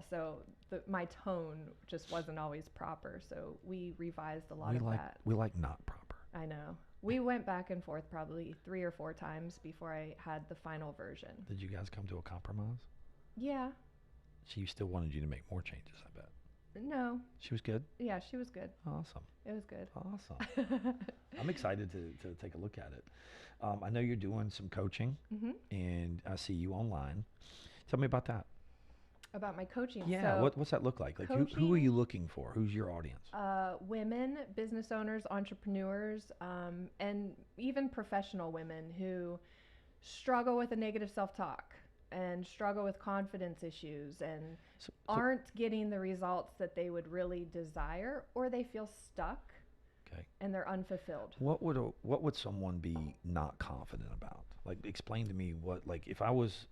well. So my tone just wasn't always proper. So we revised a lot of that. We like not proper. I know. We went back and forth probably 3 or 4 times before I had the final version. Did you guys come to a compromise? Yeah. She still wanted you to make more changes, I bet. No. She was good? Yeah, she was good. Awesome. It was good. Awesome. I'm excited to take a look at it. I know you're doing some coaching, and I see you online. Tell me about that. About my coaching. Yeah, So what's that look like? Like, who are you looking for? Who's your audience? women, business owners, entrepreneurs, and even professional women who struggle with a negative self-talk and struggle with confidence issues and aren't getting the results that they would really desire, or they feel stuck. Okay. And they're unfulfilled. What would someone be not confident about? Like, explain to me like if I was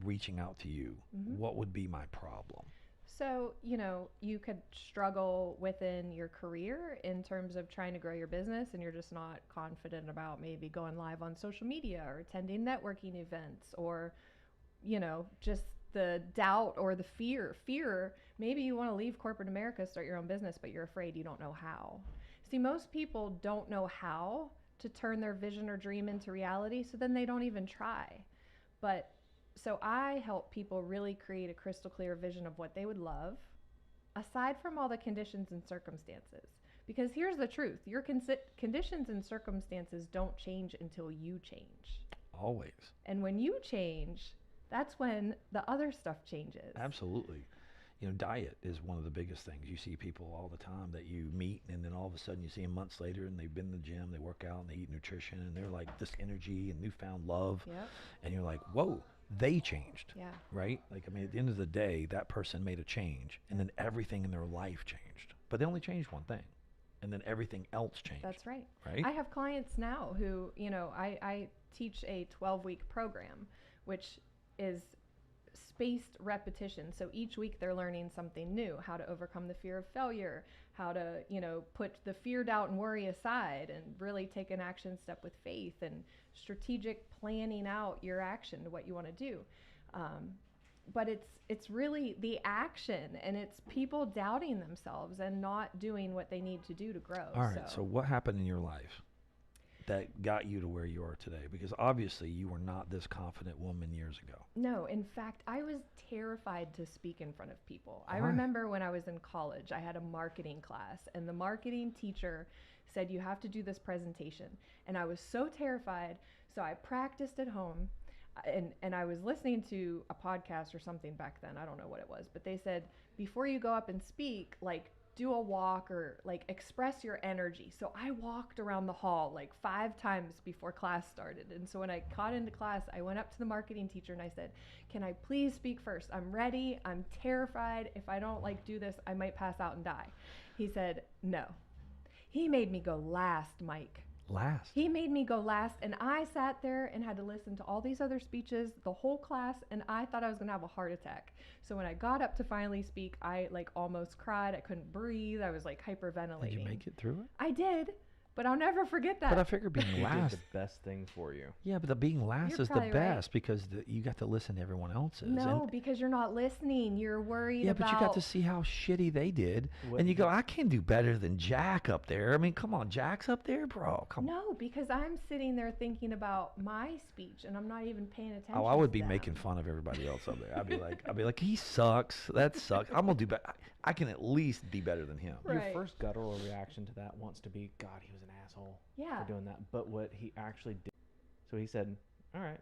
reaching out to you, what would be my problem? So, you could struggle within your career in terms of trying to grow your business, and you're just not confident about maybe going live on social media or attending networking events, or, just the doubt or the fear. Maybe you want to leave corporate America, start your own business, but you're afraid, you don't know how. See, most people don't know how to turn their vision or dream into reality, so then they don't even try. So I help people really create a crystal clear vision of what they would love, aside from all the conditions and circumstances. Because here's the truth. Your conditions and circumstances don't change until you change. Always. And when you change, that's when the other stuff changes. Absolutely. Diet is one of the biggest things. You see people all the time that you meet, and then all of a sudden you see them months later, and they've been in the gym, they work out, and they eat nutrition, and they're like this energy and newfound love. Yep. And you're like, whoa, they changed. Yeah. Right? Like, at the end of the day, that person made a change, and then everything in their life changed. But they only changed one thing, and then everything else changed. That's right. Right? I have clients now who, I teach a 12-week program, which is spaced repetition. So each week they're learning something new, how to overcome the fear of failure, how to, put the fear, doubt, and worry aside and really take an action step with faith and strategic planning out your action to what you want to do. But it's really the action, and it's people doubting themselves and not doing what they need to do to grow. All right. So what happened in your life that got you to where you are today? Because obviously you were not this confident woman years ago. No, in fact, I was terrified to speak in front of people. Why? I remember when I was in college, I had a marketing class, and the marketing teacher said, you have to do this presentation. And I was so terrified, so I practiced at home. And I was listening to a podcast or something back then. I don't know what it was, but they said, before you go up and speak, like, do a walk or like express your energy. So I walked around the hall like 5 times before class started. And so when I got into class, I went up to the marketing teacher and I said, can I please speak first? I'm ready. I'm terrified. If I don't do this, I might pass out and die. He said, no. He made me go last, Mike. Last? He made me go last, and I sat there and had to listen to all these other speeches, the whole class, and I thought I was going to have a heart attack. So when I got up to finally speak, I almost cried. I couldn't breathe. I was hyperventilating. Did you make it through it? I did, but I'll never forget that. But I figure being last did the best thing for you. Yeah, but the being last You're is the probably best right. because you got to listen to everyone else's. No, because you're not listening. You're worried yeah, about... but you got to see how shitty they did. What- And you go, I can do better than Jack up there. I mean, come on, Jack's up there, bro. Come on. No, because I'm sitting there thinking about my speech, and I'm not even paying attention. Oh, I would to be them. making fun of everybody else up there. I'd be like, he sucks. That sucks. I'm gonna do better. I can at least be better than him. Right. Your first guttural reaction to that wants to be, God, he was an asshole Yeah. for doing that. But what he actually did, so he said, all right,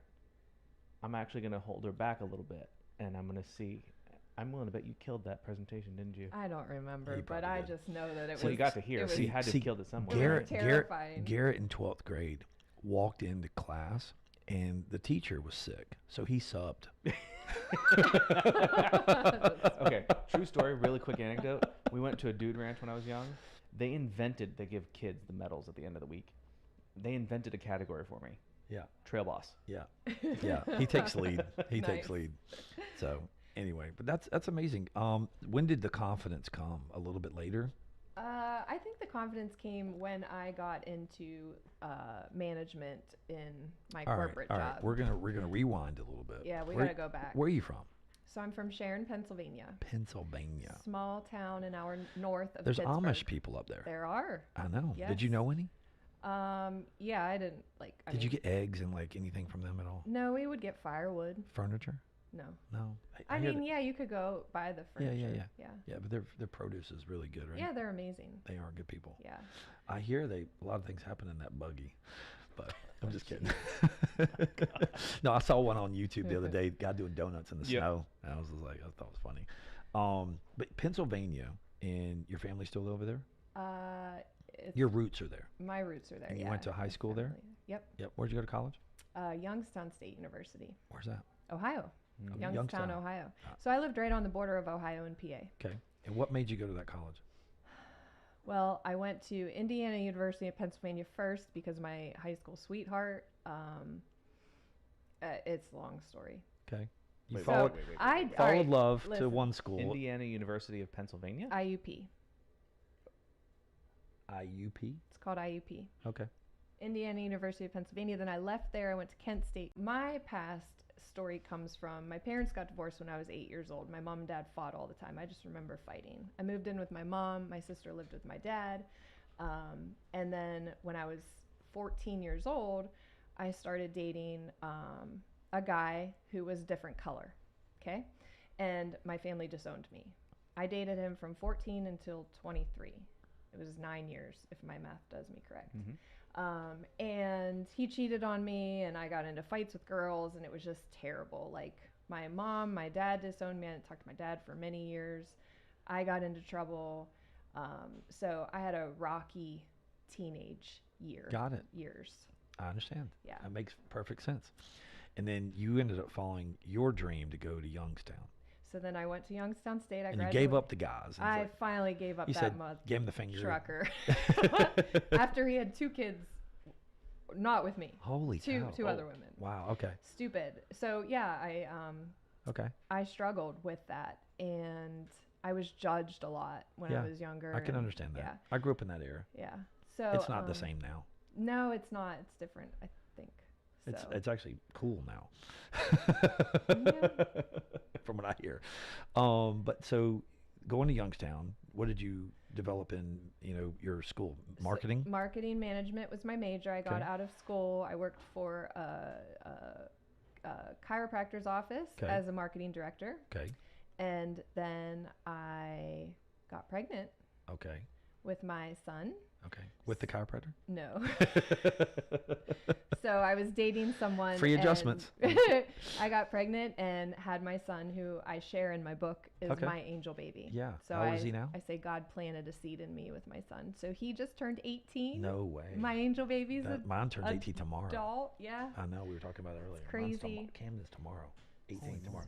I'm actually going to hold her back a little bit, and I'm going to see. I'm willing to bet you killed that presentation, didn't you? I don't remember, You but probably I did. just know that it So was... you got to hear. it So you was- had to See, have killed it somewhere. Garrett, right? terrifying. Garrett in 12th grade walked into class, and the teacher was sick, so he subbed. Okay, true story, really quick anecdote. We went to a dude ranch when I was young. They give kids the medals at the end of the week. They invented a category for me. Yeah. Trail boss. Yeah, yeah. He takes lead. He Nice. takes lead. So anyway, but that's amazing. When did the confidence come? A little bit later. I think the confidence came when I got into management in my corporate all job. right. We're gonna rewind a little bit. Yeah, we gotta go back. Where are you from? So I'm from Sharon, Pennsylvania. Pennsylvania. Small town an hour north of There's Pittsburgh. Amish people up there. There are. I know. Yes. Did you know any? Yeah, I didn't like. Did you get eggs and like anything from them at all? No, we would get firewood. Furniture? No. No. I hear mean, that- yeah, you could go buy the furniture. Yeah. Yeah, but their produce is really good, right? Yeah, they're amazing. They are good people. Yeah. I hear a lot of things happen in that buggy, but I'm just kidding. No, I saw one on YouTube the other day, guy doing donuts in the snow. And I was just like, I thought it was funny. But Pennsylvania, and your family still over there? Your roots are there. My roots are there. And you yeah, went to high my school there? family. Yep. Yep. Where'd you go to college? Youngstown State University, Where's that? Ohio. Oh, Youngstown, Ohio. Ah. So I lived right on the border of Ohio and PA. Okay. And what made you go to that college? Well, I went to Indiana University of Pennsylvania first because my high school sweetheart. It's a long story. Okay. You Wait, followed, wait. I followed love to listen. one school. Indiana University of Pennsylvania? IUP. IUP? It's called IUP. Okay. Indiana University of Pennsylvania. Then I left there. I went to Kent State. My past story comes from my parents got divorced when I was 8 years old. My mom and dad fought all the time. I just remember fighting. I moved in with my mom. My sister lived with my dad. And then when I was 14 years old, I started dating a guy who was a different color. Okay. And my family disowned me. I dated him from 14 until 23. It was 9 years, if my math does me correct. Mm-hmm. And he cheated on me, and I got into fights with girls, and it was just terrible. Like, my mom, my dad disowned me. I didn't talk to my dad for many years. I got into trouble. So I had a rocky teenage year. Got it. Years. I understand. Yeah. That makes perfect sense. And then you ended up following your dream to go to Youngstown. So then I went to Youngstown State. I And you graduated. gave up the guys. And I it's finally gave up you that said, month. gave him the finger. Trucker. After he had 2 kids, not with me. Holy cow. Two other women. Wow. Okay. Stupid. So yeah, Okay. I struggled with that, and I was judged a lot when I was younger. I can and- understand that. Yeah. I grew up in that era. Yeah. So It's not the same now. No, it's not. It's different, I think. So. It's actually cool now. Yeah. From what I hear. But so going to Youngstown, what did you develop in, your school? Marketing? So, marketing management was my major. I got Okay. out of school. I worked for a chiropractor's office Okay. as a marketing director. Okay. And then I got pregnant Okay. with my son. Okay. With the chiropractor? No. So I was dating someone. Free and adjustments. I got pregnant and had my son, who I share in my book, is Okay. my angel baby. Yeah. So How old is he now? I say God planted a seed in me with my son. So he just turned 18. No way. My angel baby's Mine turns a 18 tomorrow. adult. Yeah. I know. We were talking about it earlier. crazy. Camden's tomorrow. 18 tomorrow.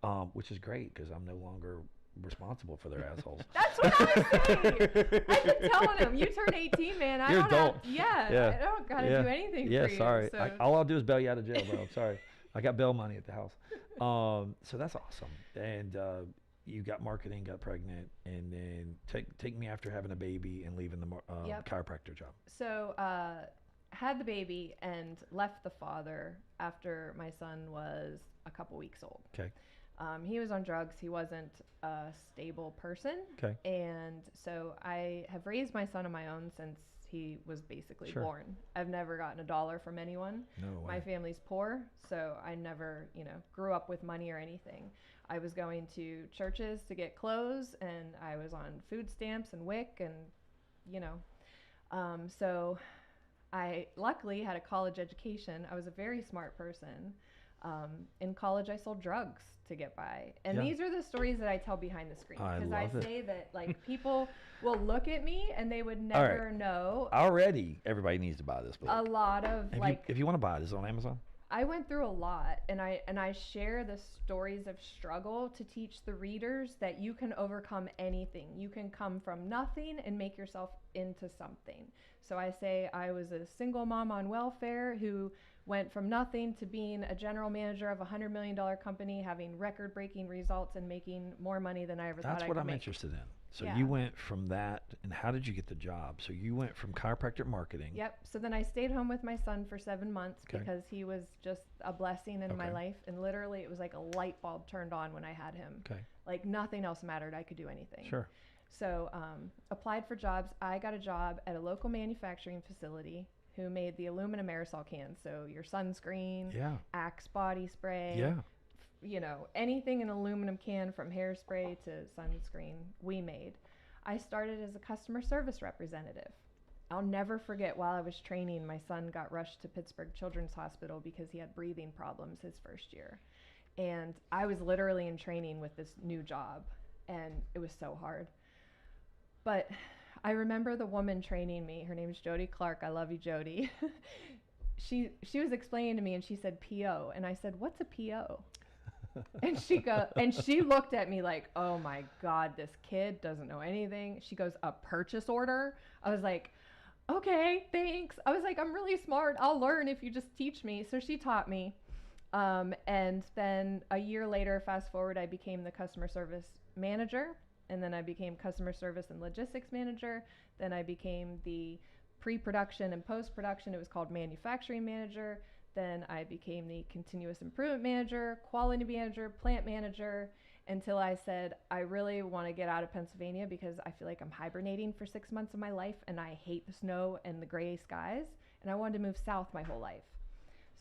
So. Which is great because I'm no longer responsible for their assholes. That's what I was saying. I've been telling him, you turn 18, man. I You're don't adult. I don't gotta do anything for you. sorry. So. All I'll do is bail you out of jail, bro. I'm sorry. I got bail money at the house. So that's awesome. And you got marketing, got pregnant, and then take me after having a baby and leaving the Yep. chiropractor job. So had the baby and left the father after my son was a couple weeks old. Okay. He was on drugs. He wasn't a stable person. Okay. And so I have raised my son on my own since he was basically Sure. born. I've never gotten $1 from anyone. No way. My family's poor, so I never, grew up with money or anything. I was going to churches to get clothes, and I was on food stamps and WIC, and, so I luckily had a college education. I was a very smart person. In college, I sold drugs to get by. And Yeah. these are the stories that I tell behind the screen. I Because I love it. say that, like, people will look at me and they would never know Already, everybody needs to buy this book. a lot of, If you want to buy it, is it on Amazon? I went through a lot, and I share the stories of struggle to teach the readers that you can overcome anything. You can come from nothing and make yourself into something. So I say I was a single mom on welfare who Went from nothing to being a general manager of a $100 million company, having record-breaking results and making more money than I ever thought I could That's what I'm make. interested in. So Yeah. you went from that, and how did you get the job? So you went from chiropractic marketing. Yep. So then I stayed home with my son for 7 months Okay. because he was just a blessing in my Okay. life. And literally, it was like a light bulb turned on when I had him. Okay. Like nothing else mattered. I could do anything. Sure. So applied for jobs. I got a job at a local manufacturing facility who made the aluminum aerosol cans. So your sunscreen, Yeah. Axe body spray, Yeah. you know, anything in aluminum can from hairspray to sunscreen, we made. I started as a customer service representative. I'll never forget, while I was training, my son got rushed to Pittsburgh Children's Hospital because he had breathing problems his first year. And I was literally in training with this new job, and it was so hard. But I remember the woman training me. Her name is Jody Clark. I love you, Jody. She was explaining to me, and she said PO, and I said, "What's a PO?" And she looked at me like, "Oh my God, this kid doesn't know anything." She goes, "A purchase order?" I was like, "Okay, thanks." I was like, "I'm really smart. I'll learn if you just teach me." So she taught me. And then a year later, fast forward, I became the customer service manager. And then I became customer service and logistics manager. Then I became the pre-production and post-production. It was called manufacturing manager. Then I became the continuous improvement manager, quality manager, plant manager, until I said, I really want to get out of Pennsylvania because I feel like I'm hibernating for 6 months of my life and I hate the snow and the gray skies. And I wanted to move south my whole life.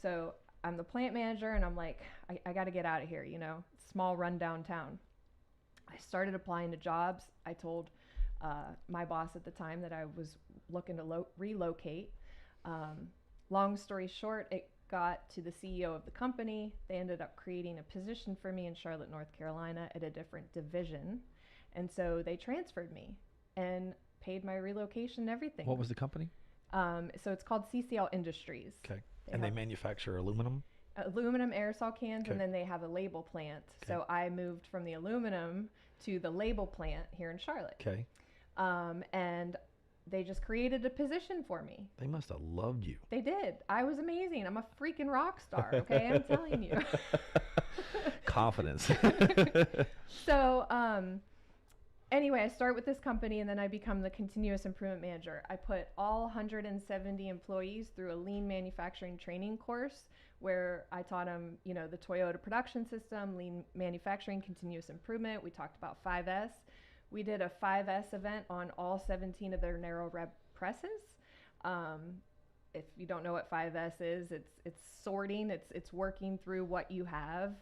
So I'm the plant manager and I'm like, I got to get out of here, you know, small rundown town. I started applying to jobs. I told my boss at the time that I was looking to relocate. Long story short, it got to the CEO of the company. They ended up creating a position for me in Charlotte, North Carolina at a different division. And so they transferred me and paid my relocation and everything. What was the company? So it's called CCL Industries. Okay. They manufacture aluminum? Aluminum aerosol cans, Okay. and then they have a label plant. Okay. So I moved from the aluminum to the label plant here in Charlotte. Okay. And they just created a position for me. They must have loved you. They did. I was amazing. I'm a freaking rock star, okay? I'm telling you. Confidence. So, anyway, I start with this company and then I become the continuous improvement manager. I put all 170 employees through a lean manufacturing training course where I taught them, you know, the Toyota production system, lean manufacturing, continuous improvement. We talked about 5S. We did a 5S event on all 17 of their narrow rev presses. If you don't know what 5S is, it's sorting, it's working through what you have.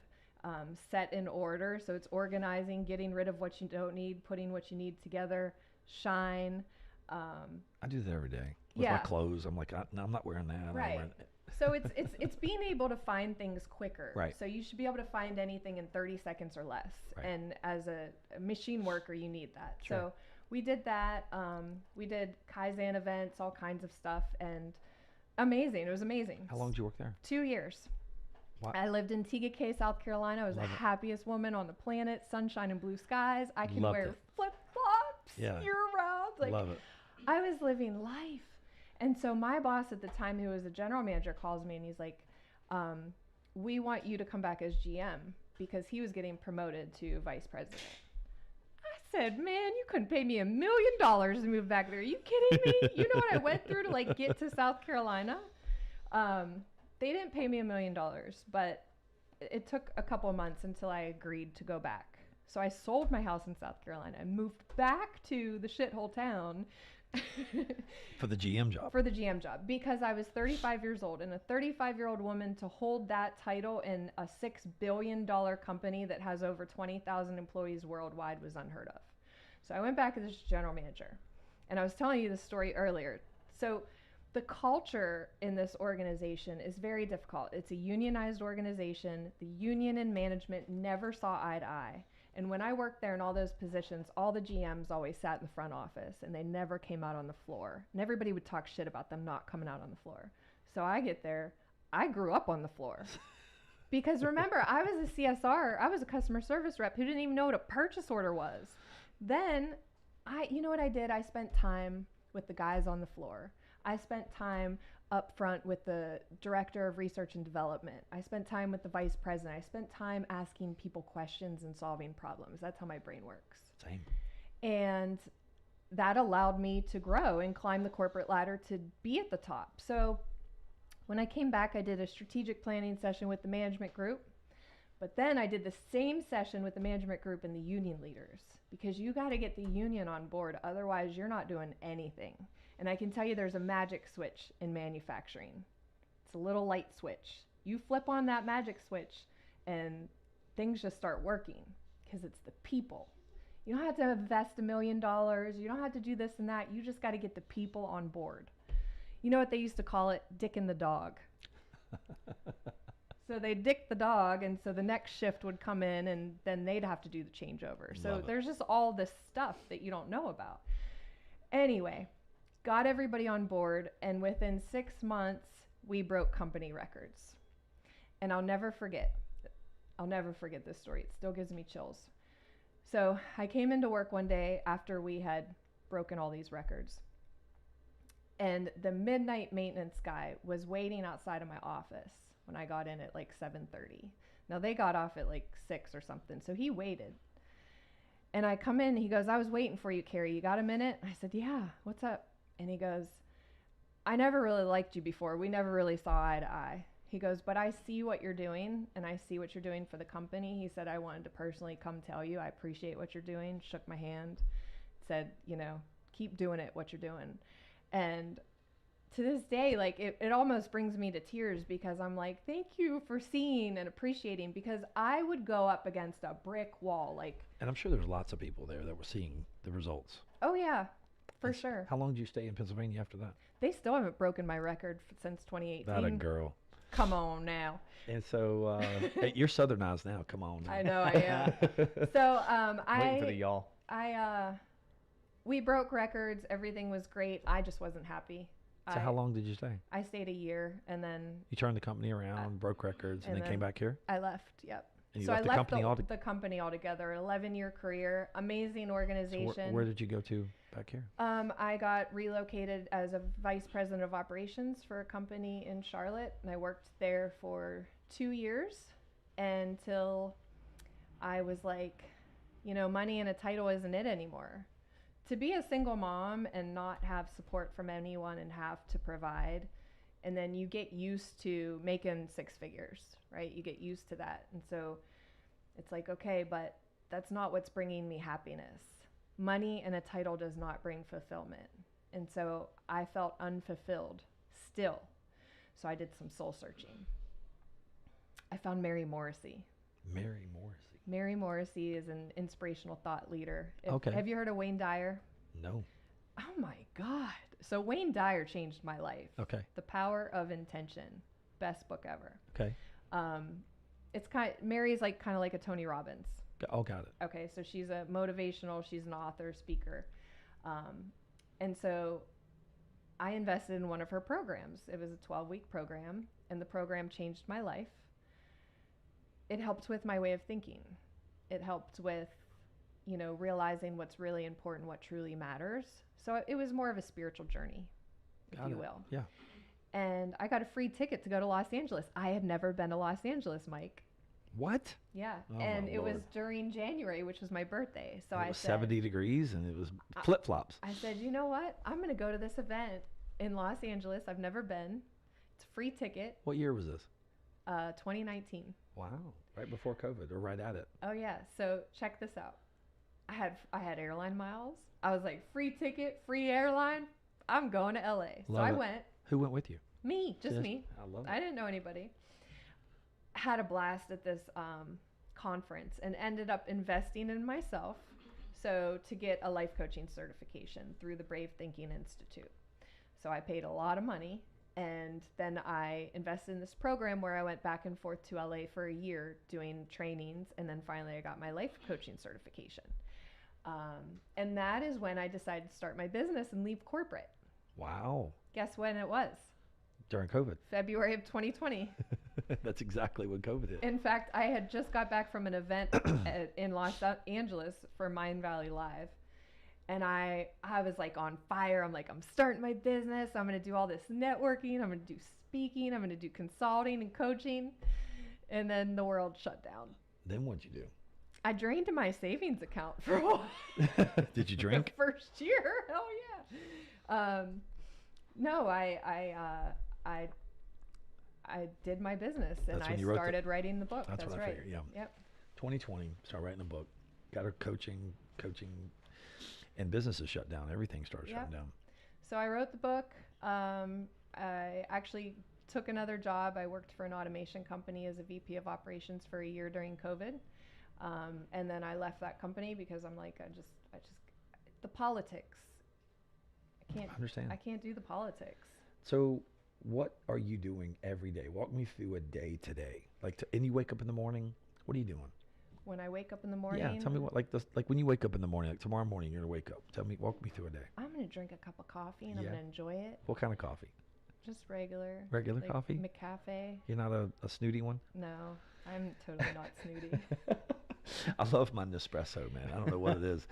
Set in order. So it's organizing, getting rid of what you don't need, putting what you need together, shine. I do that every day with my clothes. I'm like, no, I'm not wearing that. I'm Right. wearing So it's being able to find things quicker. Right. So you should be able to find anything in 30 seconds or less. Right. And as a machine worker, you need that. Sure. So we did that. We did Kaizen events, all kinds of stuff, and amazing. It was amazing. How long did you work there? 2 years. Wow. I lived in TGK, South Carolina. I was Love the it. happiest woman on the planet. Sunshine and blue skies. I can Loved wear it. flip-flops Yeah. year-round. Like, Love it. I was living life. And so my boss at the time, who was a general manager, calls me and he's like, we want you to come back as GM, because he was getting promoted to vice president. I said, man, you couldn't pay me $1 million to move back there. Are you kidding me? You know what I went through to like get to South Carolina? They didn't pay me $1 million, but it took a couple of months until I agreed to go back. So I sold my house in South Carolina and moved back to the shithole town For the GM job. for the GM job, because I was 35 years old, and a 35-year-old woman to hold that title in a $6 billion company that has over 20,000 employees worldwide was unheard of. So I went back as general manager, and I was telling you this story earlier. So the culture in this organization is very difficult. It's a unionized organization. The union and management never saw eye to eye. And when I worked there in all those positions, all the GMs always sat in the front office and they never came out on the floor. And everybody would talk shit about them not coming out on the floor. So I get there, I grew up on the floor. Because remember, I was a CSR, I was a customer service rep who didn't even know what a purchase order was. Then, you know what I did? I spent time with the guys on the floor. I spent time up front with the director of research and development. I spent time with the vice president. I spent time asking people questions and solving problems. That's how my brain works. Same. And that allowed me to grow and climb the corporate ladder to be at the top. So when I came back, I did a strategic planning session with the management group. But then I did the same session with the management group and the union leaders, because you got to get the union on board. Otherwise, you're not doing anything. And I can tell you there's a magic switch in manufacturing. It's a little light switch. You flip on that magic switch and things just start working, because it's the people. You don't have to invest $1 million. You don't have to do this and that. You just got to get the people on board. You know what they used to call it? Dicking the dog. So they dick the dog, and so the next shift would come in, and then they'd have to do the changeover. So there's just all this stuff that you don't know about. Anyway, got everybody on board, and within 6 months, we broke company records. And I'll never forget this story. It still gives me chills. So I came into work one day after we had broken all these records, and the midnight maintenance guy was waiting outside of my office when I got in at like 7:30. Now they got off at like 6 or something, so he waited. And I come in, he goes, "I was waiting for you, Carrie. You got a minute?" I said, "Yeah, what's up?" And he goes, "I never really liked you before. We never really saw eye to eye." He goes, "But I see what you're doing, and I see what you're doing for the company." He said, "I wanted to personally come tell you I appreciate what you're doing." Shook my hand, said, "Keep doing it, what you're doing." And to this day, like, it almost brings me to tears, because I'm like, thank you for seeing and appreciating, because I would go up against a brick wall. And I'm sure there's lots of people there that were seeing the results. Oh, yeah, for sure. How long did you stay in Pennsylvania after that? They still haven't broken my record since 2018. Not a girl. Come on now. And so you're Southernized now. Come on now. I know I am. So Waiting for the y'all. we broke records. Everything was great. I just wasn't happy. So how long did you stay? I stayed a year, and then You turned the company around, broke records, and then came back here? I left. Yep. And you So left I left the company altogether. An 11-year career, amazing So organization. where did you go to back here? I got relocated as a vice president of operations for a company in Charlotte, and I worked there for 2 years until I was like, money and a title isn't it anymore. To be a single mom and not have support from anyone and have to provide, and then you get used to making 6 figures, right? You get used to that. And so it's like, okay, but that's not what's bringing me happiness. Money and a title does not bring fulfillment. And so I felt unfulfilled still. So I did some soul searching. I found Mary Morrissey. Mary Morrissey. Mary Morrissey is an inspirational thought leader. Okay. Have you heard of Wayne Dyer? No. Oh my God. So Wayne Dyer changed my life. Okay. The Power of Intention. Best book ever. Okay. Mary's kind of like a Tony Robbins. Oh, got it. Okay, so she's a motivational, she's an author, speaker. And so I invested in one of her programs. It was a 12-week program, and the program changed my life. It helped with my way of thinking. It helped with, realizing what's really important, what truly matters. So it was more of a spiritual journey, if you will. Yeah. And I got a free ticket to go to Los Angeles. I had never been to Los Angeles, Mike. What? Yeah. Oh, and my it was Lord. during January, which was my birthday. So It I was said 70 degrees and it was flip-flops. I said, you know what? I'm going to go to this event in Los Angeles. I've never been. It's a free ticket. What year was this? 2019. Wow. Right before COVID or right at it. Oh yeah. So check this out. I had airline miles. I was like, free ticket, free airline. I'm going to LA. So Love I it. went. Who went with you? Me, just me. I love it. I didn't know anybody. Had a blast at this conference and ended up investing in myself. So to get a life coaching certification through the Brave Thinking Institute. So I paid a lot of money, and then I invested in this program where I went back and forth to LA for a year doing trainings, and then finally I got my life coaching certification. And that is when I decided to start my business and leave corporate. Wow. Guess when it was? During COVID. February of 2020. That's exactly what COVID is. In fact, I had just got back from an event in Los Angeles for Mind Valley Live. And I was like on fire. I'm like, I'm starting my business. I'm going to do all this networking. I'm going to do speaking. I'm going to do consulting and coaching. And then the world shut down. Then what'd you do? I drained my savings account for a while. Did you drink? The first year. Hell yeah. No, I did my business, and I started writing the book. That's what I right. figured, yeah. Yep. 2020, started writing a book. Got her coaching, and businesses shut down. Everything started shutting down. So I wrote the book. I actually took another job. I worked for an automation company as a VP of operations for a year during COVID. And then I left that company because I'm like, I just, the politics. I understand. I can't do the politics. So what are you doing every day? Walk me through a day today. And you wake up in the morning, what are you doing? When I wake up in the morning? Yeah, tell me what, like when you wake up in the morning, like tomorrow morning, you're gonna wake up. Walk me through a day. I'm gonna drink a cup of coffee and I'm gonna enjoy it. What kind of coffee? Just regular. Regular coffee? McCafe. You're not a snooty one? No, I'm totally not snooty. I love my Nespresso, man. I don't know what it is.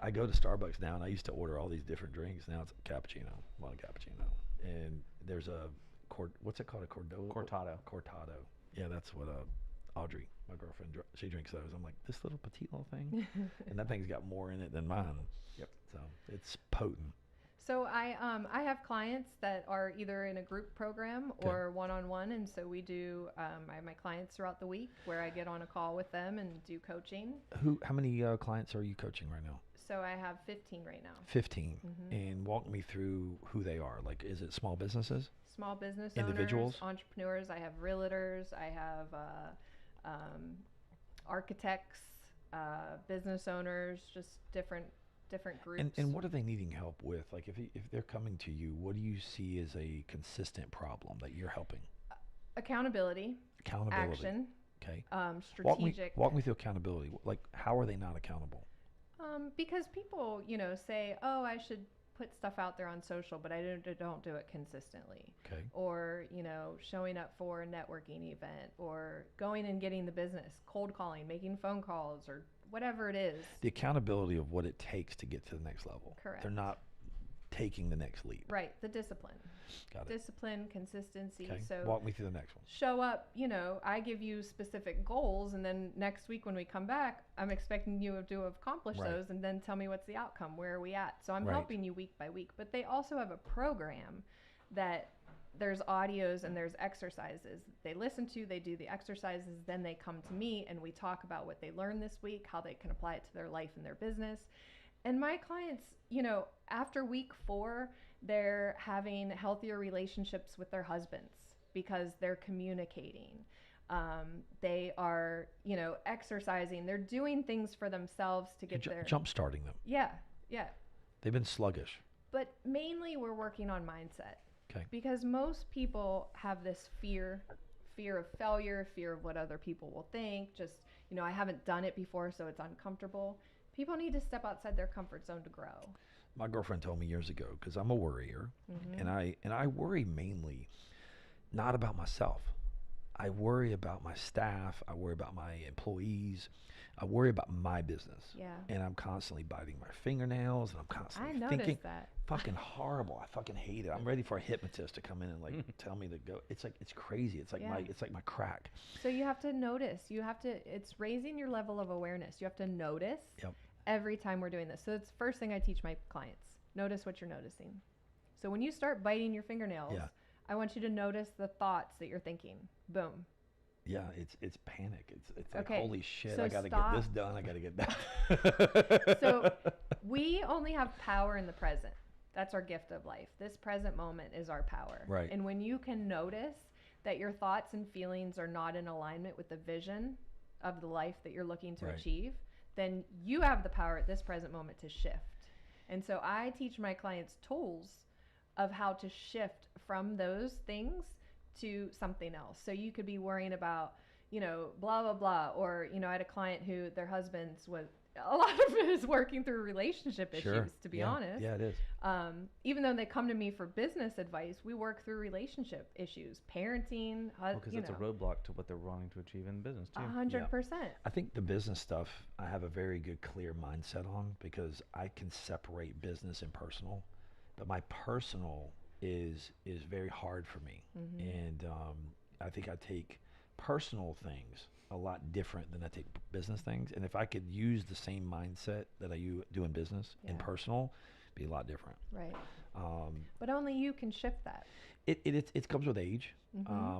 I go to Starbucks now, and I used to order all these different drinks. Now it's a cappuccino, one cappuccino, and there's a what's it called? A cortado. Cortado. Yeah, that's what Audrey, my girlfriend, she drinks those. I'm like, this little petite little thing, and that thing's got more in it than mine. Yep. So it's potent. So I have clients that are either in a group program or one-on-one, and so we do. I have my clients throughout the week where I get on a call with them and do coaching. How many clients are you coaching right now? So I have 15 right now. 15. Mm-hmm. And walk me through who they are. Like, is it small businesses? Small business individuals, owners, entrepreneurs. I have realtors. I have architects, business owners, just different groups. And what are they needing help with? Like if they're coming to you, what do you see as a consistent problem that you're helping? Accountability. Action. Okay. Strategic. Walk me through accountability. Like, how are they not accountable? Because people, say, oh, I should put stuff out there on social, but I don't do it consistently. Okay. Or, showing up for a networking event, or going and getting the business, cold calling, making phone calls, or whatever it is. The accountability of what it takes to get to the next level. Correct. They're not taking the next leap. Right. The discipline. Got it. Discipline, consistency. Okay. So walk me through the next one. Show up, I give you specific goals, and then next week when we come back, I'm expecting you to accomplish those, and then tell me what's the outcome, where are we at. So I'm helping you week by week. But they also have a program that there's audios and there's exercises they listen to, they do the exercises, then they come to me and we talk about what they learned this week, how they can apply it to their life and their business. And my clients, after week 4, they're having healthier relationships with their husbands because they're communicating. They are, exercising. They're doing things for themselves to get their... Jump starting them. Yeah. They've been sluggish. But mainly we're working on mindset. Okay. Because most people have this fear of failure, fear of what other people will think. Just, I haven't done it before, so it's uncomfortable. People need to step outside their comfort zone to grow. My girlfriend told me years ago, because I'm a worrier, and I worry mainly not about myself. I worry about my staff. I worry about my employees. I worry about my business. Yeah. And I'm constantly biting my fingernails, and I'm constantly thinking, that. Fucking horrible. I fucking hate it. I'm ready for a hypnotist to come in and tell me to go. It's crazy. It's like my crack. So you have to notice. It's raising your level of awareness. You have to notice every time we're doing this. So it's the first thing I teach my clients. Notice what you're noticing. So when you start biting your fingernails, I want you to notice the thoughts that you're thinking. Boom. Yeah, it's panic. It's like, okay, holy shit, so I got to get this done. I got to get that. So we only have power in the present. That's our gift of life. This present moment is our power. Right. And when you can notice that your thoughts and feelings are not in alignment with the vision of the life that you're looking to achieve, then you have the power at this present moment to shift. And so I teach my clients tools of how to shift from those things to something else. So you could be worrying about, blah, blah, blah. Or, I had a client who their husband's a lot of it is working through relationship Sure. issues, to be Yeah. honest. Yeah, it is. Even though they come to me for business advice, we work through relationship issues, parenting, Because it's a roadblock to what they're wanting to achieve in business too. 100%. I think the business stuff I have a very good clear mindset on because I can separate business and personal, but my personal is very hard for me, and I think I take personal things a lot different than I take business things, and if I could use the same mindset that I do in business and personal, it'd be a lot different. Right. But only you can shift that. It comes with age.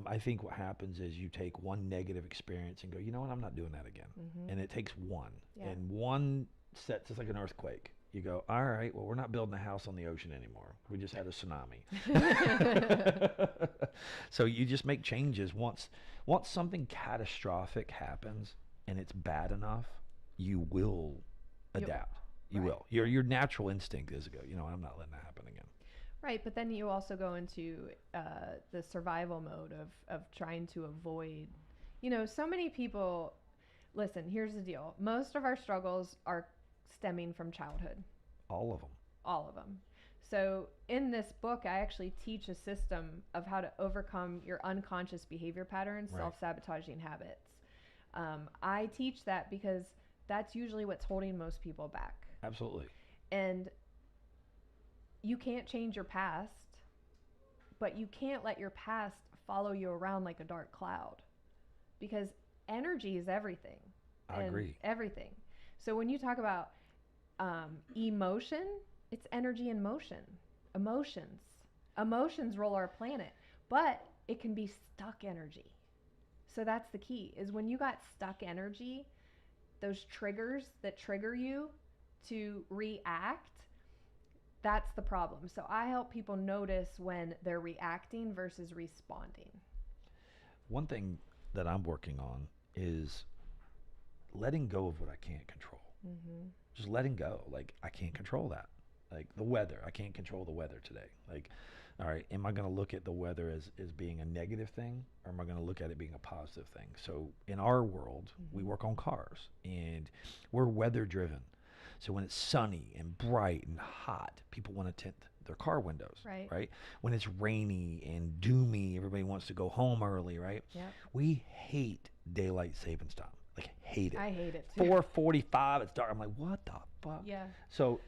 I think what happens is you take one negative experience and go, you know what, I'm not doing that again. And it takes one. Yeah. And one sets, it's like an earthquake. You go, all right, well, we're not building a house on the ocean anymore. We just had a tsunami. So you just make changes. Once something catastrophic happens and it's bad enough, you will adapt. You will. Your natural instinct is to go, you know, I'm not letting that happen again. Right, but then you also go into the survival mode of trying to avoid, you know, so many people, listen, here's the deal. Most of our struggles are stemming from childhood. All of them. All of them. So in this book, I actually teach a system of how to overcome your unconscious behavior patterns, self-sabotaging habits. I teach that because that's usually what's holding most people back. Absolutely. And you can't change your past, but you can't let your past follow you around like a dark cloud, because energy is everything. I agree. Everything. So when you talk about emotion, it's energy in motion. Emotions roll our planet, but it can be stuck energy. So that's the key, is when you got stuck energy, those triggers that trigger you to react, that's the problem. So I help people notice when they're reacting versus responding. One thing that I'm working on is letting go of what I can't control. Just letting go. Like, I can't control that. Like the weather, I can't control the weather today. Like, all right, am I going to look at the weather as being a negative thing, or am I going to look at it being a positive thing? So in our world, we work on cars, and we're weather driven. So when it's sunny and bright and hot, people want to tint their car windows, right? When it's rainy and doomy, everybody wants to go home early, right? Yeah. We hate daylight savings time. Like, hate it. I hate it too. 4:45, it's dark. I'm like, what the fuck? Yeah. So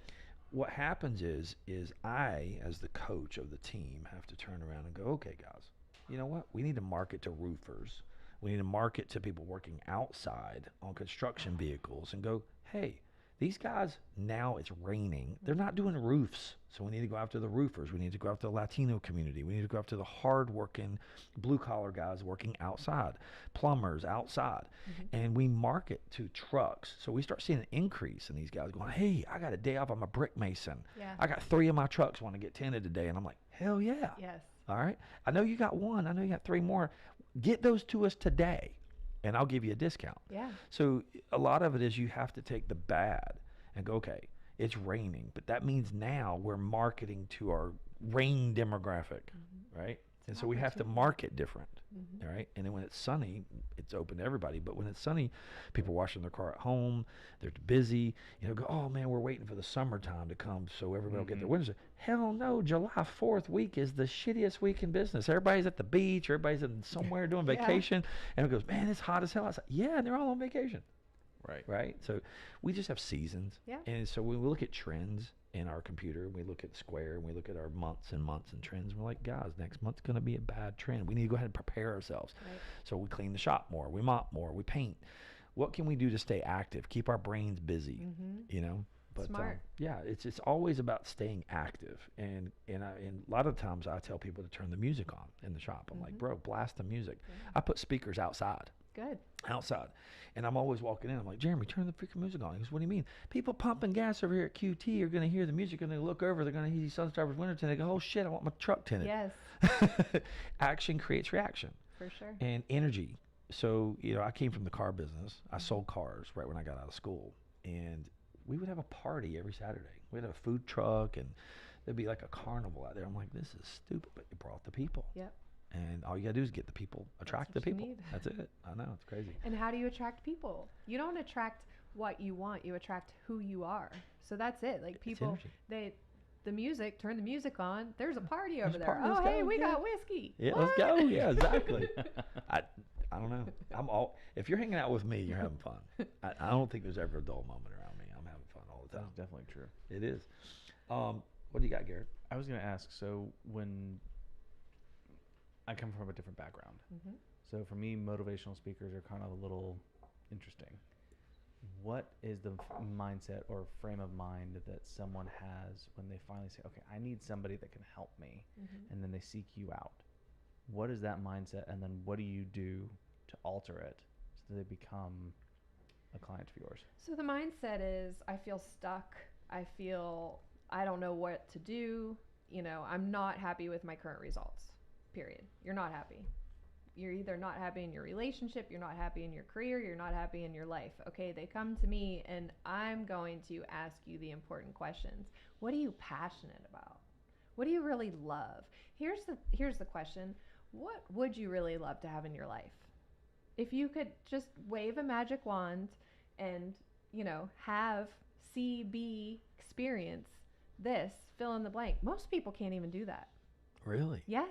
what happens is I, as the coach of the team, have to turn around and go, okay, guys, you know what? We need to market to roofers. We need to market to people working outside on construction vehicles and go, hey, these guys, now it's raining. They're not doing roofs. So we need to go after the roofers. We need to go after the Latino community. We need to go after the hard-working, blue-collar guys working outside, plumbers outside. And we market to trucks. So we start seeing an increase in these guys going, hey, I got a day off. I'm a brick mason. Yeah. I got 3 of my trucks want to get tinted today. And I'm like, hell yeah. Yes. All right. I know you got 1. I know you got 3 more. Get those to us today, and I'll give you a discount. Yeah. So a lot of it is you have to take the bad and go, okay, it's raining, but that means now we're marketing to our rain demographic, right? And so we have to market different, all right? And then when it's sunny, it's open to everybody. But when it's sunny, people are washing their car at home, they're busy, you know, go, oh man, we're waiting for the summertime to come so everybody will get their windows. Hell no, July 4th week is the shittiest week in business. Everybody's at the beach, everybody's in somewhere doing vacation, and it goes, man, it's hot as hell outside. Yeah, and they're all on vacation. Right. So we just have seasons. Yeah. And so when we look at trends in our computer, and we look at Square, and we look at our months and trends, we're like, guys, next month's going to be a bad trend. We need to go ahead and prepare ourselves. Right. So we clean the shop more, we mop more, we paint. What can we do to stay active, keep our brains busy, you know? But Smart. yeah, it's always about staying active. And a lot of times I tell people to turn the music on in the shop. I'm like, bro, blast the music. I put speakers outside. Good. Outside. And I'm always walking in. I'm like, Jeremy, turn the freaking music on. He goes, what do you mean? People pumping gas over here at QT are going to hear the music, and they look over. They're going to see Sunstriver's winter tint. They go, oh, shit, I want my truck tinted. Yes. Action creates reaction. For sure. And energy. So, you know, I came from the car business. I sold cars right when I got out of school. And we would have a party every Saturday. We'd have a food truck, and there'd be like a carnival out there. I'm like, this is stupid, but it brought the people. Yep. And all you got to do is get the people, attract the what you people. need. That's it. I know, it's crazy. And how do you attract people? You don't attract what you want, you attract who you are. So that's it. Like people, the music, turn the music on. There's a party over there. Oh, hey, we got whiskey. Yeah, what? let's go. Yeah, exactly. I don't know. If you're hanging out with me, you're having fun. I don't think there's ever a dull moment around me. I'm having fun all the time. That's definitely true. It is. What do you got, Garrett? I was going to ask, so when I come from a different background, so for me, motivational speakers are kind of a little interesting. What is the mindset or frame of mind that someone has when they finally say, okay, I need somebody that can help me, and then they seek you out? What is that mindset, and then what do you do to alter it so that they become a client of yours? So the mindset is, I feel stuck. I don't know what to do. I'm not happy with my current results, period. You're not happy. You're either not happy in your relationship, you're not happy in your career, you're not happy in your life. Okay, they come to me and I'm going to ask you the important questions. What are you passionate about? What do you really love? Here's the question. What would you really love to have in your life? If you could just wave a magic wand and, have CB experience this, fill in the blank. Most people can't even do that. Really? Yes.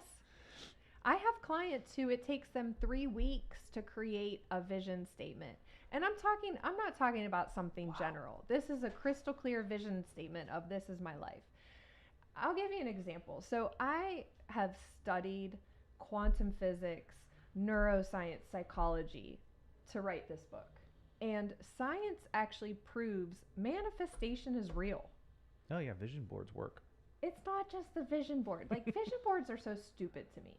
I have clients who it takes them 3 weeks to create a vision statement. And I'm not talking about something general. This is a crystal clear vision statement of this is my life. I'll give you an example. So I have studied quantum physics, neuroscience, psychology to write this book. And science actually proves manifestation is real. Oh yeah, vision boards work. It's not just the vision board. Like vision boards are so stupid to me.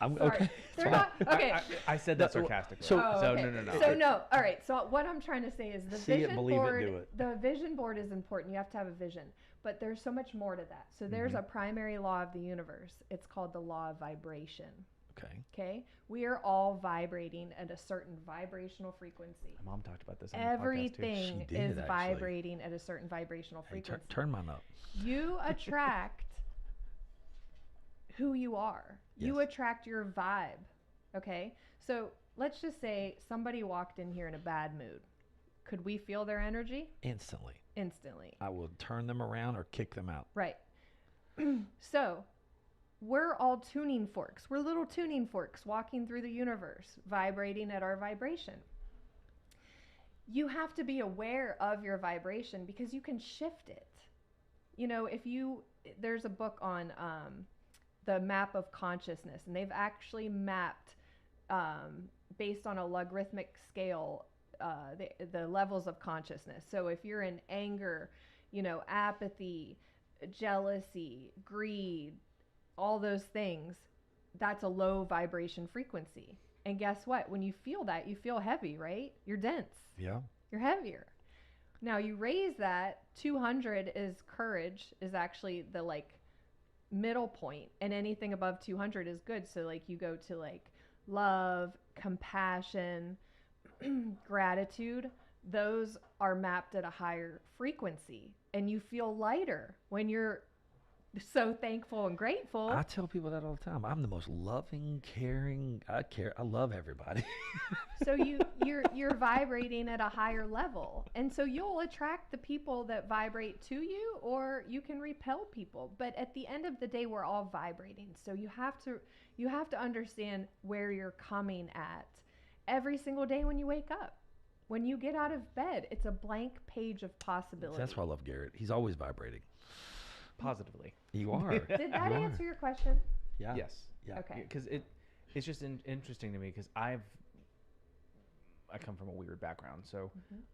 I'm Sorry. okay. They're not okay. I said that sarcastically. So okay. No. So no. All right. So what I'm trying to say is the See it, vision believe it, board. do it. The vision board is important. You have to have a vision, but there's so much more to that. So there's a primary law of the universe. It's called the law of vibration. Okay. Okay. We are all vibrating at a certain vibrational frequency. My mom talked about this on Everything She did, is actually. vibrating at a certain vibrational Hey, frequency. turn mine up. You attract who you are. You Yes. attract your vibe. Okay? So let's just say somebody walked in here in a bad mood. Could we feel their energy? Instantly. Instantly. I will turn them around or kick them out. Right. So we're all tuning forks. We're little tuning forks walking through the universe, vibrating at our vibration. You have to be aware of your vibration because you can shift it. There's a book on the map of consciousness, and they've actually mapped based on a logarithmic scale the levels of consciousness. So if you're in anger, apathy, jealousy, greed, all those things, that's a low vibration frequency. And guess what? When you feel that, you feel heavy, right? You're dense. Yeah. You're heavier. Now you raise that 200 is courage, is actually the middle point, and anything above 200 is good. So you go to love, compassion, gratitude. Those are mapped at a higher frequency, and you feel lighter when you're so thankful and grateful. I tell people that all the time. I'm the most loving, caring. I love everybody. So you're vibrating at a higher level, and so you'll attract the people that vibrate to you, or you can repel people. But at the end of the day, we're all vibrating. So you have to understand where you're coming at every single day when you wake up. When you get out of bed, it's a blank page of possibilities. That's why I love Garrett. He's always vibrating. Positively. You are. Did that answer your question? Yeah. Yes. Yeah. Okay. Because it's just interesting to me because I come from a weird background, so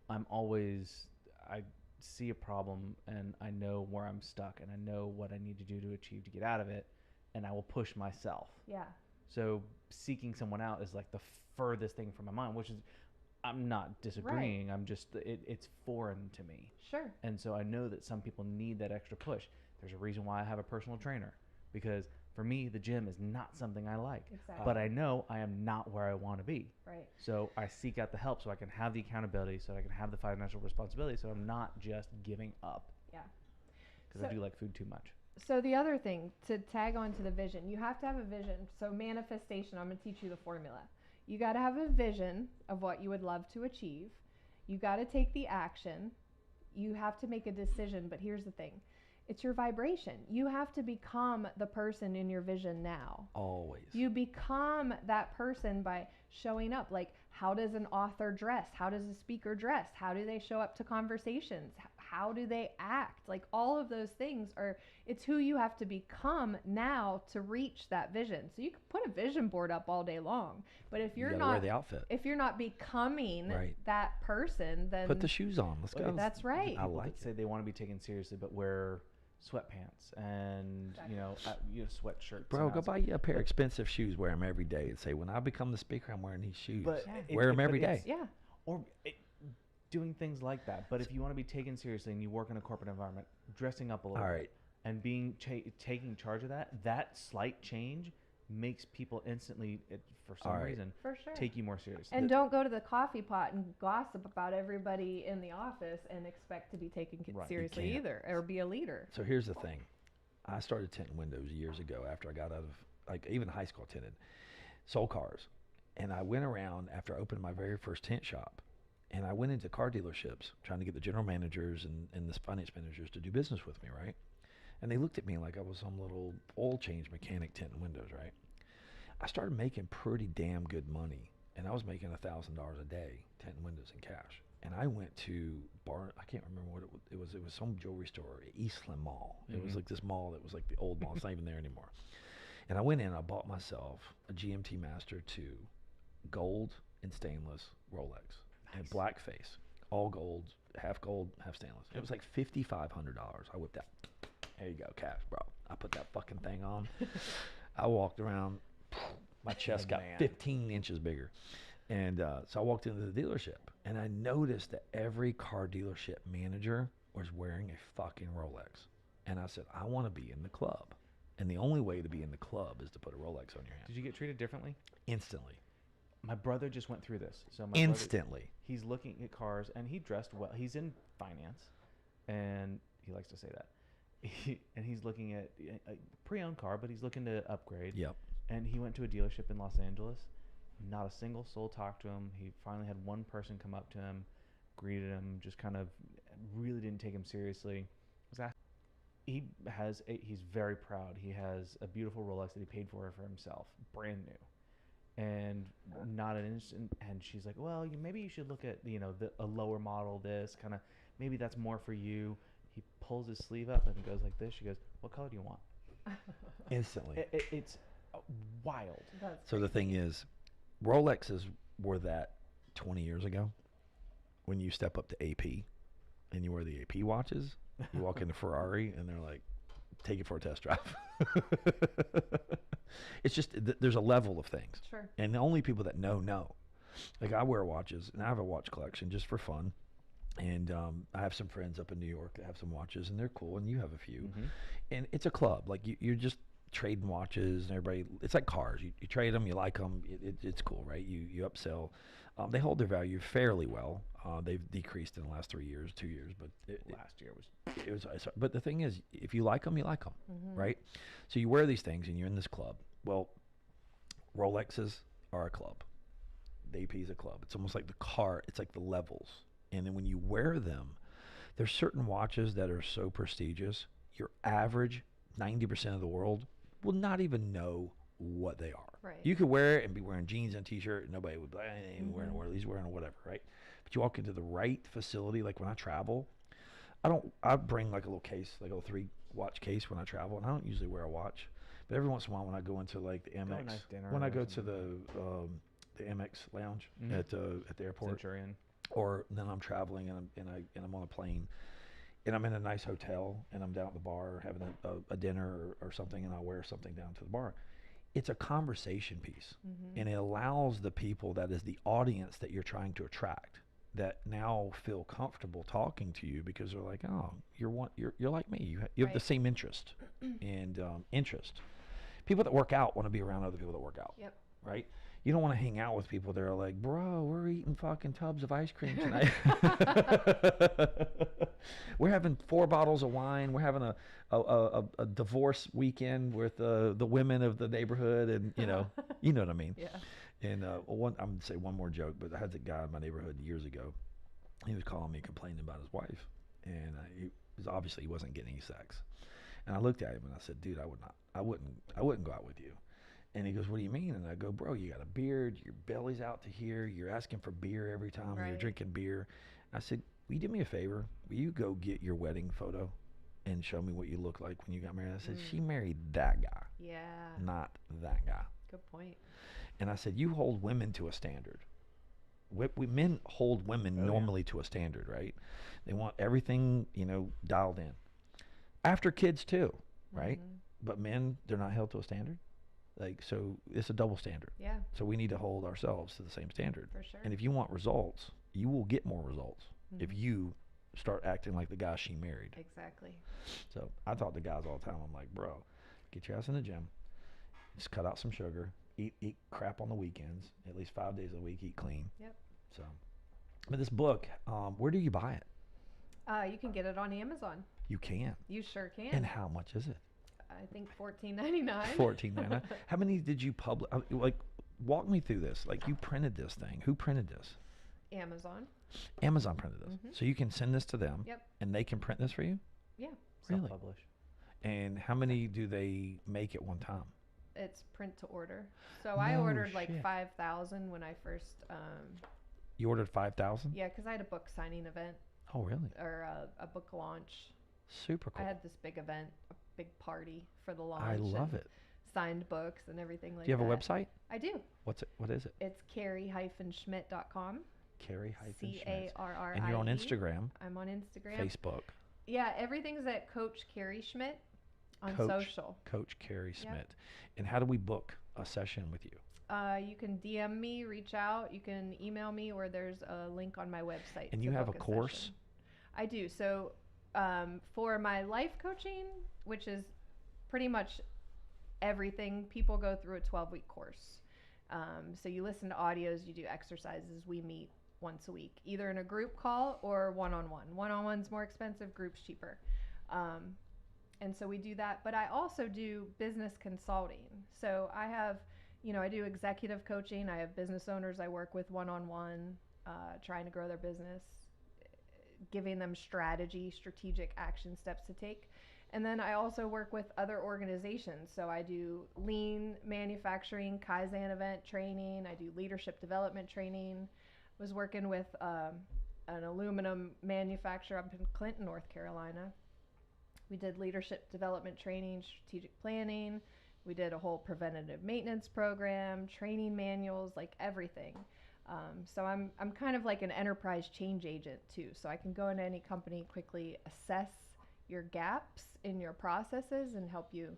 I see a problem and I know where I'm stuck and I know what I need to do to achieve to get out of it, and I will push myself. Yeah. So seeking someone out is the furthest thing from my mind, which is, I'm not disagreeing. Right. I'm just, it's foreign to me. Sure. And so I know that some people need that extra push. There's a reason why I have a personal trainer, because for me, the gym is not something I like. Exactly. But I know I am not where I want to be. Right. So I seek out the help so I can have the accountability, so I can have the financial responsibility, so I'm not just giving up. Yeah. Because I do like food too much. So the other thing, to tag on to the vision, you have to have a vision. So manifestation, I'm going to teach you the formula. You got to have a vision of what you would love to achieve. You got to take the action. You have to make a decision. But here's the thing. It's your vibration. You have to become the person in your vision now. Always. You become that person by showing up. Like, how does an author dress? How does a speaker dress? How do they show up to conversations? How do they act? Like, all of those things it's who you have to become now to reach that vision. So you can put a vision board up all day long, but if you're not wear the outfit. If you're not becoming that person, then put the shoes on. Let's go. That's right. I like say they want to be taken seriously, but wear sweatpants and sweatshirts. Bro, go buy you a pair of expensive shoes. Wear them every day, and say, when I become the speaker, I'm wearing these shoes. But wear them every day. Yeah. Or doing things like that. But if you want to be taken seriously and you work in a corporate environment, dressing up a little bit and being taking charge of that slight change makes people instantly, for some reason, for sure, take you more seriously. And don't go to the coffee pot and gossip about everybody in the office and expect to be taken seriously either, or be a leader. So here's the thing. I started tinting windows years ago after I got out of, even high school tinted, sold cars. And I went around after I opened my very first tint shop. And I went into car dealerships trying to get the general managers and the finance managers to do business with me, right? And they looked at me like I was some little oil change mechanic tinting windows, right? I started making pretty damn good money. And I was making $1,000 a day tinting windows in cash. And I went to I can't remember what it was. It was some jewelry store at Eastland Mall. Mm-hmm. It was like this mall that was like the old mall. It's not even there anymore. And I went in and I bought myself a GMT Master 2 gold and stainless Rolex. And black face, all gold, half stainless. It was like $5,500. I whipped out. There you go, cash, bro. I put that fucking thing on. I walked around. My chest got 15 inches bigger. And so I walked into the dealership, and I noticed that every car dealership manager was wearing a fucking Rolex. And I said, I want to be in the club. And the only way to be in the club is to put a Rolex on your hand. Did you get treated differently? Instantly. My brother just went through this. So instantly. He's looking at cars, and he dressed well. He's in finance, and he likes to say that. And he's looking at a pre-owned car, but he's looking to upgrade. Yep. And he went to a dealership in Los Angeles. Not a single soul talked to him. He finally had one person come up to him, greeted him, just kind of really didn't take him seriously. He's very proud. He has a beautiful Rolex that he paid for himself, brand new. And not an instant, and she's like, well, maybe you should look at a lower model, this kind of, maybe that's more for you. He pulls his sleeve up and goes like this. She goes, what color do you want? Instantly. It's wild. So the thing is, Rolexes were that 20 years ago. When you step up to AP and you wear the AP watches, you walk into Ferrari and they're like, take it for a test drive. It's just, there's a level of things. Sure. And the only people that know. Like, I wear watches, and I have a watch collection just for fun. And I have some friends up in New York that have some watches, and they're cool, and you have a few. Mm-hmm. And it's a club. Like, you're just trading watches, and everybody, it's like cars. You trade them, you like them, it's cool, right? You upsell. They hold their value fairly well. They've decreased in the last 2 years, but last year was. But the thing is, if you like them, you like them, mm-hmm. right? So you wear these things, and you're in this club. Well, Rolexes are a club. The AP is a club. It's almost like the car. It's like the levels. And then when you wear them, there's certain watches that are so prestigious. Your average 90% of the world will not even know what they are. Right. You could wear it and be wearing jeans and a t-shirt, and nobody would be like, he's wearing whatever, right? But you walk into the right facility, like when I travel, I bring like a little case, like a 3-watch case when I travel, and I don't usually wear a watch. But every once in a while when I go into like the MX, when I go to the MX lounge mm-hmm. at the airport, Centurion. Or then I'm traveling and I'm on a plane, and I'm in a nice hotel, and I'm down at the bar having a dinner or something, and I'll wear something down to the bar. It's a conversation piece, mm-hmm. and it allows the people that is the audience that you're trying to attract that now feel comfortable talking to you because they're like, oh, you're like me. You have right. the same interest and interest. People that work out want to be around other people that work out. Yep. Right? You don't want to hang out with people that are like, bro, we're eating fucking tubs of ice cream tonight. We're having 4 bottles of wine. We're having a divorce weekend with the women of the neighborhood, and you know what I mean. Yeah. And I'm gonna say one more joke, but I had a guy in my neighborhood years ago. He was calling me complaining about his wife, and he wasn't getting any sex. And I looked at him and I said, "Dude, I wouldn't go out with you." And he goes, "What do you mean?" And I go, "Bro, you got a beard, your belly's out to here, you're asking for beer every time you're drinking beer." I said, "Will you do me a favor? Will you go get your wedding photo and show me what you look like when you got married?" I said, "She married that guy, not that guy." Good point. And I said, "You hold women to a standard. Men hold women normally to a standard, right? They want everything, dialed in. After kids too, right? But men, they're not held to a standard. So it's a double standard. Yeah. So we need to hold ourselves to the same standard. For sure. And if you want results, you will get more results if you start acting like the guy she married." Exactly. So I talk to guys all the time. I'm like, "Bro, get your ass in the gym. Just cut out some sugar. Eat crap on the weekends. At least 5 days a week. Eat clean." Yep. So, but this book, where do you buy it? You can get it on Amazon. You can. You sure can. And how much is it? I think $14.99. $14.99. How many did you publish? Walk me through this. You printed this thing. Who printed this? Amazon. Amazon printed this. So you can send this to them. Yep. And they can print this for you? Yeah. Really? Self-publish. And how many do they make at one time? It's print to order. So I No ordered shit. 5,000 when I first. You ordered 5,000? Yeah, because I had a book signing event Oh, really? or a book launch. Super cool. I had this big event, a big party for the launch. I love and it. Signed books and everything like that. Do you have a website? I do. What's it? What is it? It's Carrie-Schmidt.com. Carrie-Schmidt. Carrie. And you're on Instagram, I'm on Instagram. Facebook. Yeah, everything's at Coach Carrie Schmidt on social. Coach Carrie Schmidt. And how do we book a session with you? You can DM me, reach out. You can email me, or there's a link on my website. And to you have a book course? session. I do. So for my life coaching, which is pretty much everything, people go through a 12-week course. So you listen to audios, you do exercises. We meet once a week, either in a group call or one-on-one. One-on-one's more expensive, group's cheaper. And so we do that. But I also do business consulting. So I have, I do executive coaching. I have business owners I work with one-on-one, trying to grow their business, giving them strategic action steps to take. And then I also work with other organizations. So I do lean manufacturing, Kaizen event training. I do leadership development training. Was working with an aluminum manufacturer up in Clinton, North Carolina. We did leadership development training, strategic planning. We did a whole preventative maintenance program, training manuals, everything. So I'm kind of like an enterprise change agent too. So I can go into any company, quickly assess your gaps in your processes and help you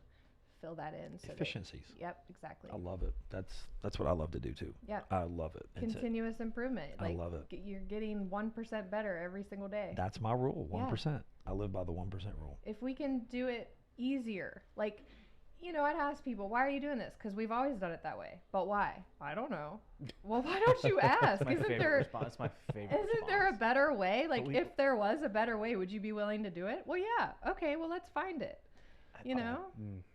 fill that in. So Efficiencies. Yep, exactly. I love it. That's what I love to do too. Yeah. I love it. Continuous improvement. I love it. You're getting 1% better every single day. That's my rule, 1%. Yeah. I live by the 1% rule. If we can do it easier, I'd ask people, why are you doing this? Because we've always done it that way. But why? I don't know. Well, why don't you ask? That's my favorite response. Isn't there a better way? If there was a better way, would you be willing to do it? Well, yeah. Okay, well, let's find it.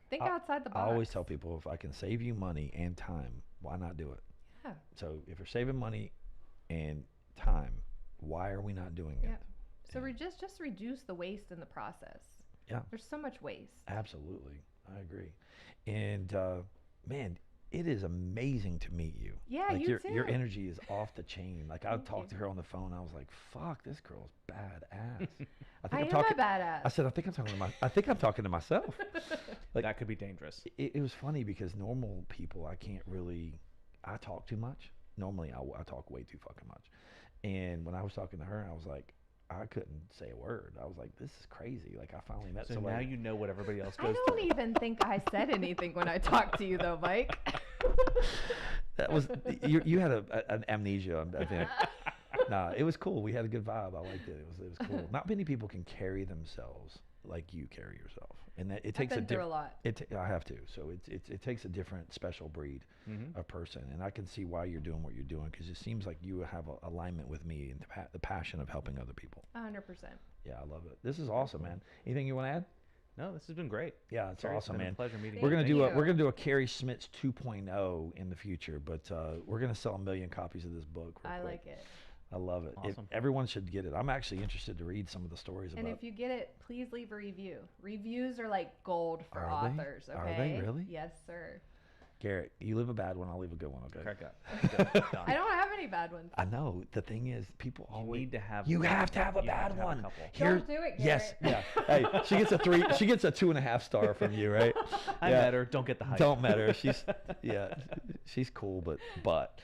Think outside the box. I always tell people, if I can save you money and time, why not do it? Yeah. So if you're saving money and time, why are we not doing it? Yeah. So just reduce the waste in the process. Yeah. There's so much waste. Absolutely. I agree. And man, it is amazing to meet you. Yeah, you too. Your energy is off the chain. I talked to her on the phone. I was like, "Fuck, this girl's badass." I am a badass. I said, I think I'm talking to myself. That could be dangerous. It was funny because normal people, I talk too much. Normally, I talk way too fucking much. And when I was talking to her, I was like, I couldn't say a word. I was like, this is crazy. I finally met somebody. So now you know what everybody else goes through. I don't even think I said anything when I talked to you, though, Mike. That was you had an amnesia. I think. Nah, it was cool. We had a good vibe. I liked it. It was cool. Not many people can carry themselves like you carry yourself, and that it takes I've been through a lot. I have to. So it takes a different special breed of person, and I can see why you're doing what you're doing, because it seems like you have a alignment with me and the passion of helping other people. 100%. Yeah, I love it. This is awesome, man. Anything you want to add? No, this has been great. Yeah, it's Carrie, awesome, been man. a pleasure meeting We're you. gonna Thank do you. we're gonna do a Carrie Schmidt 2.0 in the future, but we're gonna sell 1 million copies of this book. Real I quick. like it. I love it. Awesome. Everyone should get it. I'm actually interested to read some of the stories And about. if you get it, please leave a review. Reviews are like gold for Are they? authors. Okay. Are they really? Yes, sir. Garrett, you leave a bad one, I'll leave a good one. Okay. Crack up. I don't have any bad ones. I know. The thing is, people You always need to have. you have to have a you have bad to have a one. couple. Here's- Don't do it, Yes, Garrett. yeah. Hey, she gets a 3. She gets a 2.5 star from you, right? I Yeah. met her. Don't get the hype. Don't matter. She's she's cool, but.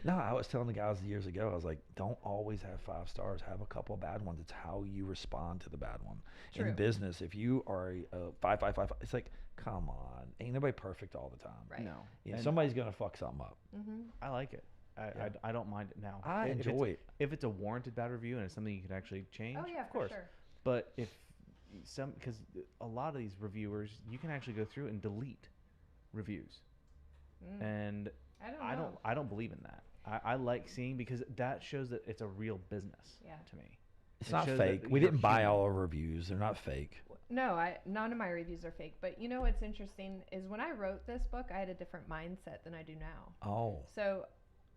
No, I was telling the guys years ago. I was like, don't always have 5 stars. Have a couple of bad ones. It's how you respond to the bad one. True. In business, if you are a 5, 5, 5, it's like, come on, ain't nobody perfect all the time. Right. No. Yeah, And somebody's gonna fuck something up. Mm-hmm. I like it. Yeah. I don't mind it now. I If it's- enjoy it. If it's a warranted bad review and it's something you can actually change, Oh yeah, of course. for sure. But if because a lot of these reviewers, you can actually go through and delete reviews, and I don't know. I don't believe in that. I like seeing, because that shows that it's a real business. Yeah. To me, It's It not shows that fake. We you're didn't buy human. all our reviews. They're not fake. No, none of my reviews are fake. But you know what's interesting is when I wrote this book, I had a different mindset than I do now. Oh, So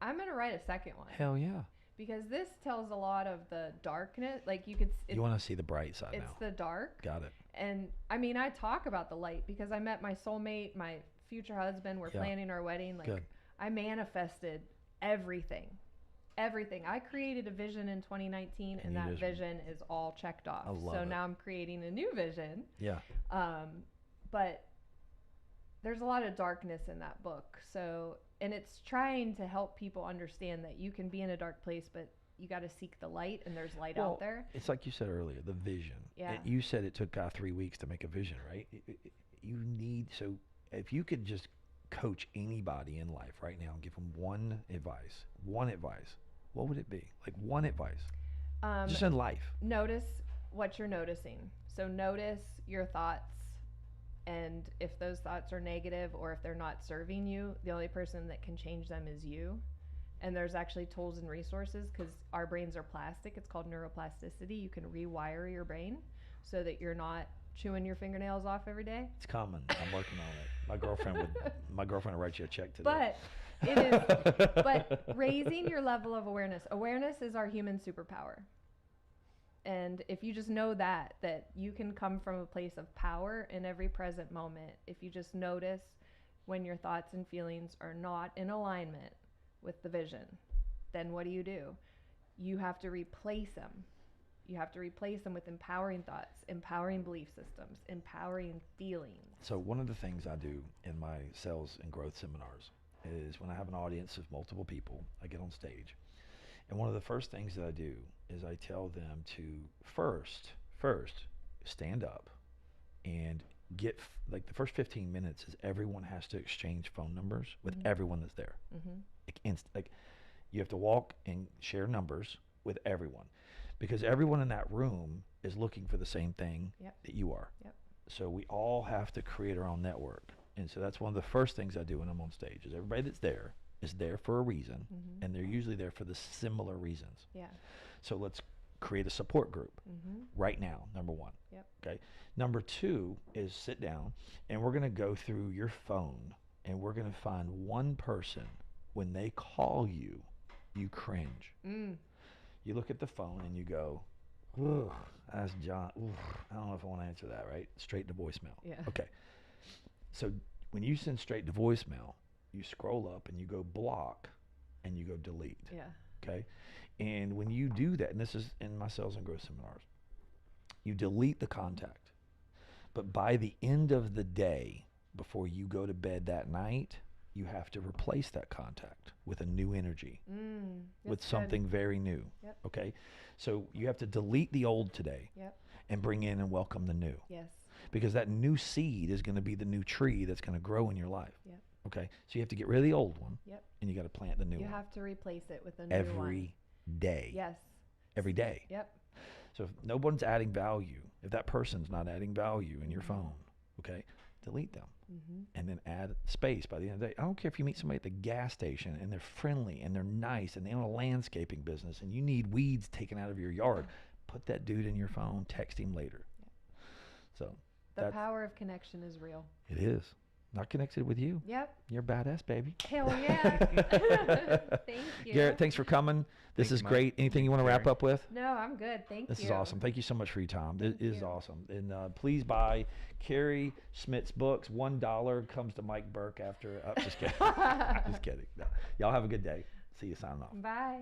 I'm gonna write a second one hell yeah. because this tells a lot of the darkness. Like you could, You want to see the bright side it's now. the dark. Got it. And I mean, I talk about the light because I met my soulmate, my future husband. We're Yeah. planning our wedding. Like Good. I manifested everything. Everything. I created a vision in 2019 And and you that just- vision is all checked off. I love So it. now I'm creating a new vision. Yeah. But there's a lot of darkness in that book. So, and it's trying to help people understand that you can be in a dark place, but you got to seek the light, and there's light Well, out there. It's like you said earlier, the vision. Yeah. And you said it took 3 weeks to make a vision, right? You need, so if you could just coach anybody in life right now and give them one advice, what would it be? Like one advice, just in life. Notice what you're noticing. So notice your thoughts, and if those thoughts are negative or if they're not serving you, the only person that can change them is you. And there's actually tools and resources because our brains are plastic. It's called neuroplasticity. You can rewire your brain so that you're not chewing your fingernails off every day. It's coming. I'm working on it. My girlfriend would write you a check today. But it is but raising your level of awareness. Awareness is our human superpower. And if you just know that you can come from a place of power in every present moment, if you just notice when your thoughts and feelings are not in alignment with the vision, then what do? You have to replace them. You have to replace them with empowering thoughts, empowering belief systems, empowering feelings. So one of the things I do in my sales and growth seminars is when I have an audience of multiple people, I get on stage. And one of the first things that I do is I tell them to first stand up and get, like the first 15 minutes is everyone has to exchange phone numbers with everyone that's there. Like you have to walk and share numbers with everyone, because everyone in that room is looking for the same thing that you are. So we all have to create our own network. And so that's one of the first things I do when I'm on stage is everybody that's there is there for a reason, and they're usually there for the similar reasons. So let's create a support group right now, number one. Okay. Number two is sit down and we're going to go through your phone and we're going to find one person when they call you, you cringe. You look at the phone and you go, ugh, that's John. Ooh, I don't know if I want to answer that, right? Straight to voicemail. Okay. So when you send straight to voicemail, you scroll up and you go block and you go delete. Okay. And when you do that, and this is in my sales and growth seminars, you delete the contact. But by the end of the day, before you go to bed that night, you have to replace that contact with a new energy, with something very new. Okay. So you have to delete the old today and bring in and welcome the new. Because that new seed is going to be the new tree that's going to grow in your life. Okay. So you have to get rid of the old one and you got to plant the new one. You have to replace it with a new one. Every day. Every day. So if no one's adding value, if that person's not adding value in your phone, okay, delete them. And then add space by the end of the day. I don't care if you meet somebody at the gas station and they're friendly and they're nice and they own a landscaping business and you need weeds taken out of your yard. Put that dude in your phone, text him later. So The power of connection is real. it is. Not connected with you. Yep. You're a badass, baby. Hell yeah. Thank you. Garrett, thanks for coming. This is great. Anything you want to wrap up with? No, I'm good. Thank you. This is awesome. Thank you so much for your time. This is you. awesome. And please buy Carrie Schmidt's books. $1 comes to Mike Burke after. Just kidding. Just kidding. No. Y'all have a good day. See you signing off. Bye.